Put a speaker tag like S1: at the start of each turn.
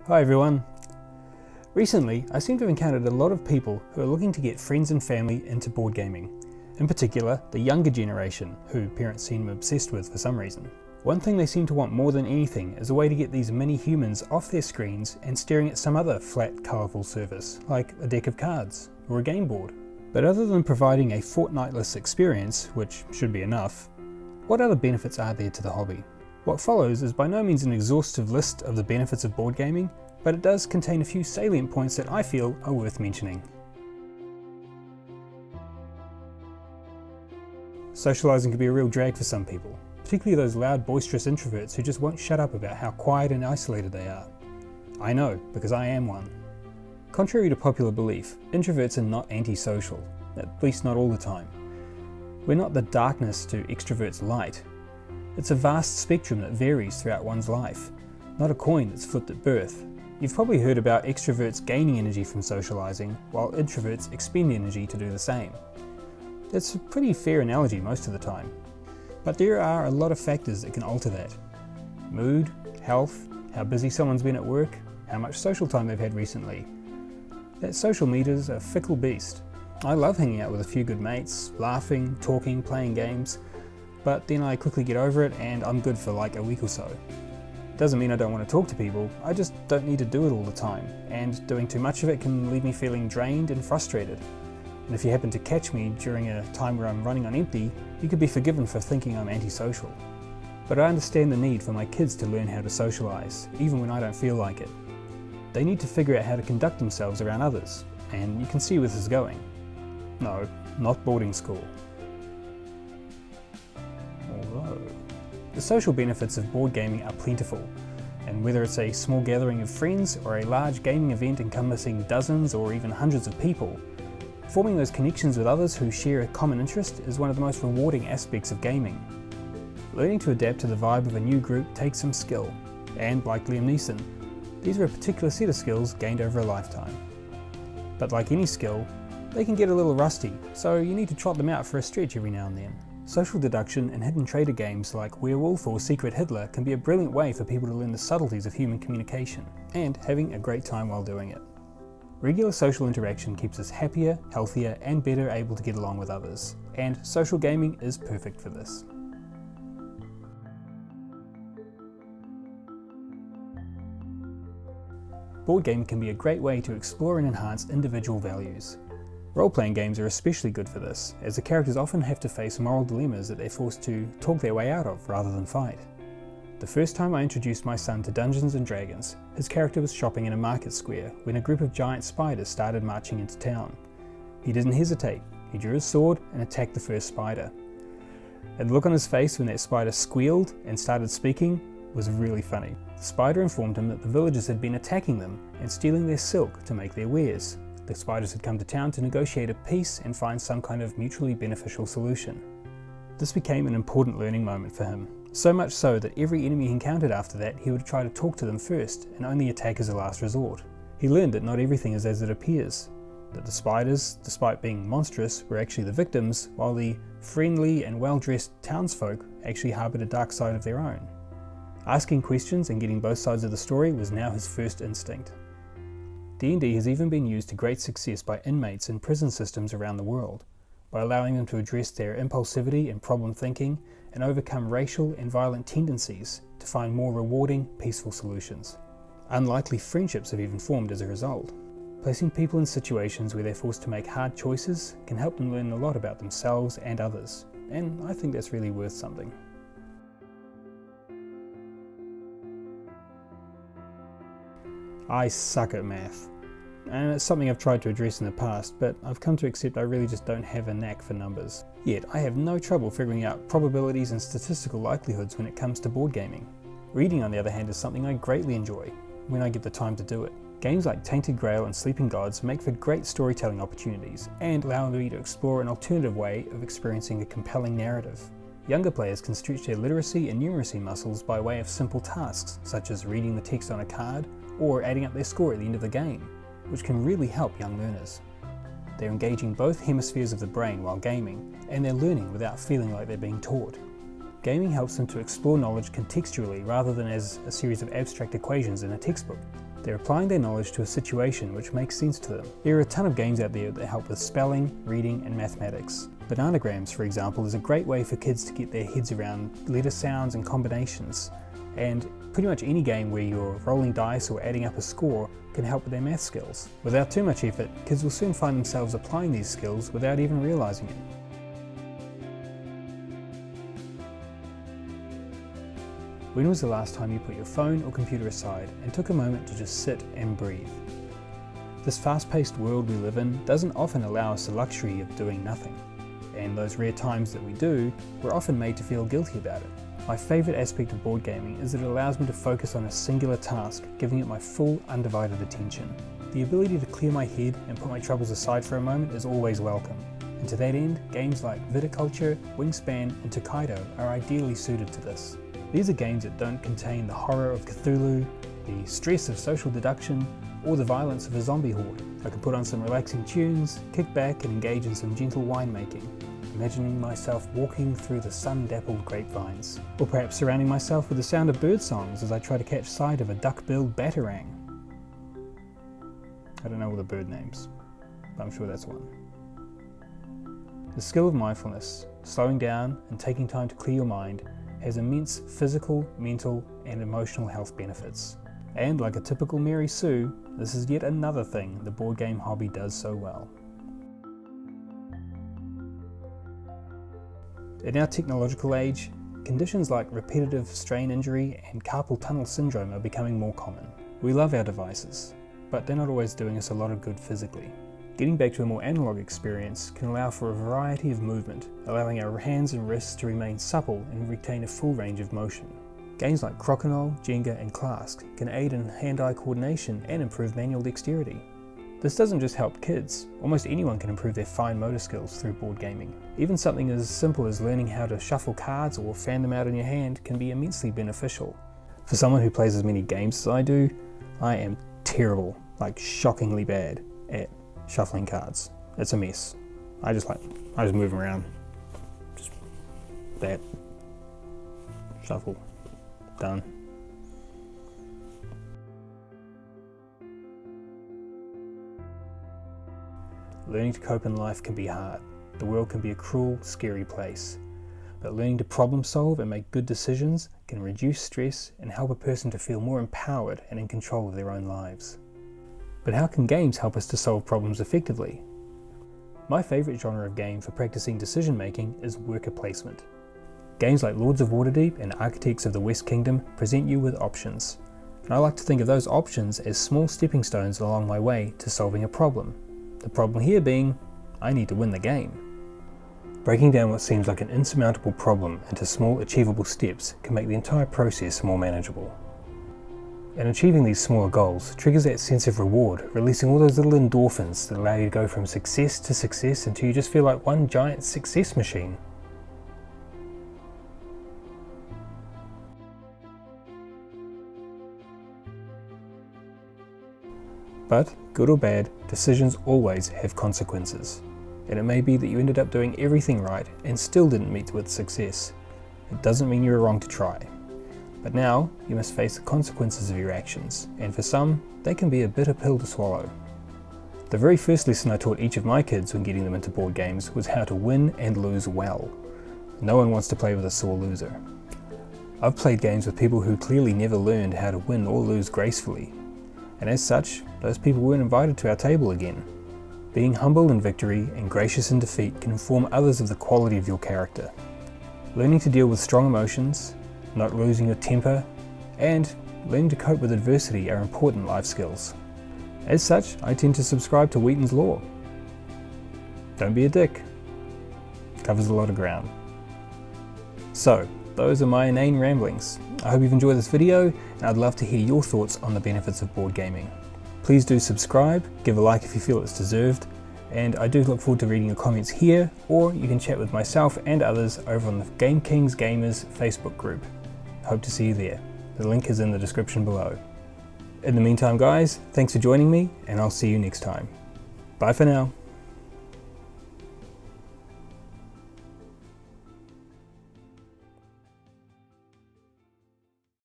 S1: Hi everyone. Recently, I seem to have encountered a lot of people who are looking to get friends and family into board gaming. In particular, the younger generation, who parents seem obsessed with for some reason. One thing they seem to want more than anything is a way to get these mini humans off their screens and staring at some other flat, colourful surface, like a deck of cards or a game board. But other than providing a fortnightless experience, which should be enough, what other benefits are there to the hobby? What follows is by no means an exhaustive list of the benefits of board gaming, but it does contain a few salient points that I feel are worth mentioning. Socialising can be a real drag for some people, particularly those loud, boisterous introverts who just won't shut up about how quiet and isolated they are. I know, because I am one. Contrary to popular belief, introverts are not antisocial, at least not all the time. We're not the darkness to extroverts' light. It's a vast spectrum that varies throughout one's life, not a coin that's flipped at birth. You've probably heard about extroverts gaining energy from socialising, while introverts expend energy to do the same. It's a pretty fair analogy most of the time. But there are a lot of factors that can alter that. Mood, health, how busy someone's been at work, how much social time they've had recently. That social meter's a fickle beast. I love hanging out with a few good mates, laughing, talking, playing games, but then I quickly get over it and I'm good for like a week or so. Doesn't mean I don't want to talk to people, I just don't need to do it all the time, and doing too much of it can leave me feeling drained and frustrated. And if you happen to catch me during a time where I'm running on empty, you could be forgiven for thinking I'm antisocial. But I understand the need for my kids to learn how to socialise, even when I don't feel like it. They need to figure out how to conduct themselves around others, and you can see where this is going. No, not boarding school. Although, the social benefits of board gaming are plentiful, and whether it's a small gathering of friends or a large gaming event encompassing dozens or even hundreds of people, forming those connections with others who share a common interest is one of the most rewarding aspects of gaming. Learning to adapt to the vibe of a new group takes some skill, and like Liam Neeson, these are a particular set of skills gained over a lifetime. But like any skill, they can get a little rusty, so you need to trot them out for a stretch every now and then. Social deduction and hidden trader games like Werewolf or Secret Hitler can be a brilliant way for people to learn the subtleties of human communication, and having a great time while doing it. Regular social interaction keeps us happier, healthier, and better able to get along with others, and social gaming is perfect for this. Board gaming can be a great way to explore and enhance individual values. Role-playing games are especially good for this, as the characters often have to face moral dilemmas that they're forced to talk their way out of rather than fight. The first time I introduced my son to Dungeons & Dragons, his character was shopping in a market square when a group of giant spiders started marching into town. He didn't hesitate, he drew his sword and attacked the first spider. And the look on his face when that spider squealed and started speaking was really funny. The spider informed him that the villagers had been attacking them and stealing their silk to make their wares. The spiders had come to town to negotiate a peace and find some kind of mutually beneficial solution. This became an important learning moment for him, so much so that every enemy he encountered after that he would try to talk to them first and only attack as a last resort. He learned that not everything is as it appears, that the spiders, despite being monstrous, were actually the victims, while the friendly and well-dressed townsfolk actually harboured a dark side of their own. Asking questions and getting both sides of the story was now his first instinct. D&D has even been used to great success by inmates in prison systems around the world, by allowing them to address their impulsivity and problem thinking and overcome racial and violent tendencies to find more rewarding, peaceful solutions. Unlikely friendships have even formed as a result. Placing people in situations where they're forced to make hard choices can help them learn a lot about themselves and others, and I think that's really worth something. I suck at math, and it's something I've tried to address in the past, but I've come to accept I really just don't have a knack for numbers. Yet I have no trouble figuring out probabilities and statistical likelihoods when it comes to board gaming. Reading, on the other hand, is something I greatly enjoy, when I get the time to do it. Games like Tainted Grail and Sleeping Gods make for great storytelling opportunities, and allow me to explore an alternative way of experiencing a compelling narrative. Younger players can stretch their literacy and numeracy muscles by way of simple tasks, such as reading the text on a card, or adding up their score at the end of the game, which can really help young learners. They're engaging both hemispheres of the brain while gaming, and they're learning without feeling like they're being taught. Gaming helps them to explore knowledge contextually rather than as a series of abstract equations in a textbook. They're applying their knowledge to a situation which makes sense to them. There are a ton of games out there that help with spelling, reading and mathematics. Bananagrams, for example, is a great way for kids to get their heads around letter sounds and combinations. And pretty much any game where you're rolling dice or adding up a score can help with their math skills. Without too much effort, kids will soon find themselves applying these skills without even realizing it. When was the last time you put your phone or computer aside and took a moment to just sit and breathe? This fast-paced world we live in doesn't often allow us the luxury of doing nothing. And those rare times that we do, we're often made to feel guilty about it. My favourite aspect of board gaming is that it allows me to focus on a singular task, giving it my full, undivided attention. The ability to clear my head and put my troubles aside for a moment is always welcome. And to that end, games like Viticulture, Wingspan and Tokaido are ideally suited to this. These are games that don't contain the horror of Cthulhu, the stress of social deduction, or the violence of a zombie horde. I can put on some relaxing tunes, kick back and engage in some gentle winemaking, imagining myself walking through the sun-dappled grapevines, or perhaps surrounding myself with the sound of bird songs as I try to catch sight of a duck-billed batarang. I don't know all the bird names, but I'm sure that's one. The skill of mindfulness, slowing down and taking time to clear your mind, has immense physical, mental and emotional health benefits. And like a typical Mary Sue, this is yet another thing the board game hobby does so well. In our technological age, conditions like repetitive strain injury and carpal tunnel syndrome are becoming more common. We love our devices, but they're not always doing us a lot of good physically. Getting back to a more analog experience can allow for a variety of movement, allowing our hands and wrists to remain supple and retain a full range of motion. Games like Crokinole, Jenga and Clask can aid in hand-eye coordination and improve manual dexterity. This doesn't just help kids, almost anyone can improve their fine motor skills through board gaming. Even something as simple as learning how to shuffle cards or fan them out in your hand can be immensely beneficial. For someone who plays as many games as I do, I am terrible, like shockingly bad, at shuffling cards. It's a mess. I just move them around. Just that. Shuffle. Done. Learning to cope in life can be hard. The world can be a cruel, scary place. But learning to problem solve and make good decisions can reduce stress and help a person to feel more empowered and in control of their own lives. But how can games help us to solve problems effectively? My favourite genre of game for practicing decision making is worker placement. Games like Lords of Waterdeep and Architects of the West Kingdom present you with options, and I like to think of those options as small stepping stones along my way to solving a problem. The problem here being, I need to win the game. Breaking down what seems like an insurmountable problem into small achievable steps can make the entire process more manageable. And achieving these smaller goals triggers that sense of reward, releasing all those little endorphins that allow you to go from success to success until you just feel like one giant success machine. But, good or bad, decisions always have consequences. And it may be that you ended up doing everything right and still didn't meet with success. It doesn't mean you were wrong to try. But now, you must face the consequences of your actions, and for some, they can be a bitter pill to swallow. The very first lesson I taught each of my kids when getting them into board games was how to win and lose well. No one wants to play with a sore loser. I've played games with people who clearly never learned how to win or lose gracefully, and as such, those people weren't invited to our table again. Being humble in victory and gracious in defeat can inform others of the quality of your character. Learning to deal with strong emotions, not losing your temper, and learning to cope with adversity are important life skills. As such, I tend to subscribe to Wheaton's Law. Don't be a dick. Covers a lot of ground. So, those are my inane ramblings. I hope you've enjoyed this video, and I'd love to hear your thoughts on the benefits of board gaming. Please do subscribe, give a like if you feel it's deserved, and I do look forward to reading your comments here, or you can chat with myself and others over on the Game Kings Gamers Facebook group. Hope to see you there. The link is in the description below. In the meantime guys, thanks for joining me, and I'll see you next time. Bye for now.